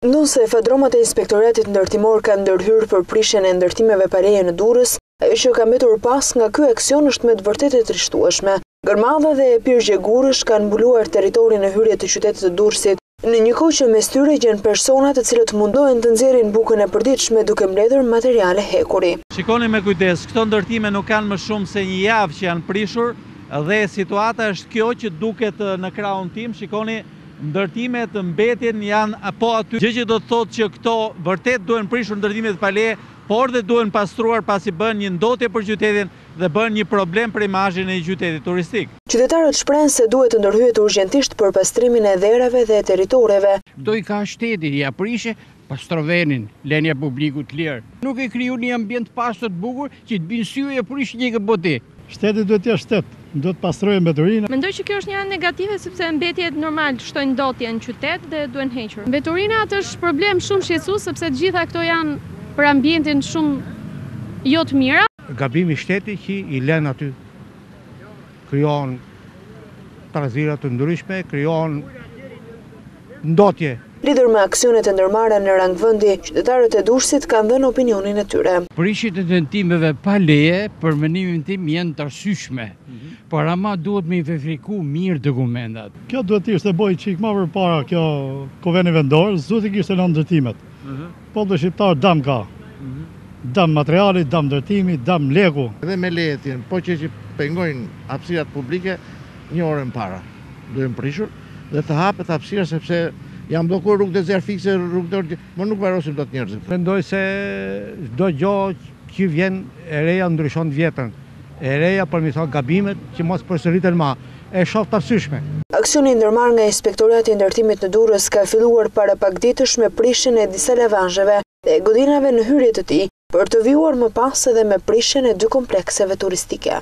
Ndonse fadromat e Inspektoratit Ndërtimor kanë ndërhyrë për prishjen e ndërtimeve pa leje në Durrës, ajo që ka mbetur pas nga ky aksion është me të vërtetë e trishtueshme. Gërmadha dhe pirgje gurësh kanë mbuluar territorin e hyrjes të qytetit të Durrësit, në një kohë që mes tyre gjen persona të cilët mundohen të nxjerrin bukën e përditshme duke mbledhur materiale hekuri. Shikoni me kujdes, këto ndërtime nuk kanë më shumë se një javë që janë prishur dhe situata është kjo që duket në krahun tim. Shikoni, ndërtimet mbetjen janë po aty. Gjë që do të thotë që këto vërtet duhen prishur ndërtimet pa leje, por dhe duhen pastruar pasi bën një ndotje për qytetin dhe bën një problem për imazhin e qytetit turistik. Qytetarët shprehen se duhet të ndërhyet urgjentisht për pastrimin e dherave dhe territoreve. Do i ka shteti, ja prishe pastrovenin, lënia publiku të lirë. Nuk e kriju një ambient pastër të bukur që të binë sy e prish një këbote. Shteti duhet të jetë shtet, duhet pastrojë mbeturina. Mendoj që kjo është një anë negative sepse mbetjet normal shtojnë ndotje në qytet dhe duhen hequr. Mbeturinat është problem shumë shqetësues sepse të gjitha këto janë për ambientin shumë jo të mira. Gabimi i shtetit që i lën aty krijon trazira të ndryshme, krijon ndotje. Lidhur me aksionet e ndërmarra në rang vendi, qytetarët e Durrësit kanë dhënë opinionin e tyre. Prishjet e ndërtimeve pa leje, për mendimin tim, janë të arsyeshme, por ama duhet me i verifiku mirë dokumentat. Kjo duhet të ishte boj çik më përpara kjo Kuveni Vendor, duhet të kishte lënë ndërtimet. Po do shqiptar dam ka. Dam materiali, dam ndërtimi, dam leku. Edhe me lejetin, po që pengojnë hapësirat publike një orë më para. Duhen prishur dhe të hapet hapësira sepse jam blokuar rrugë të zjarë fikse, rrugë të më nuk varosim do të njerëzit. Mendoj se çdo gjë që vjen e reja ndryshon vjetën. E reja përmirëson gabimet që mos përsëriten më. E shoh të arsyeshme. Aksioni ndërmarrë nga Inspektorati i Ndërtimit në Durrës ka filluar para pak ditësh me prishjen e disa lavanzheve dhe godinave në hyrje të tij, për të vijuar më pas edhe me prishjen e dy komplekseve turistike.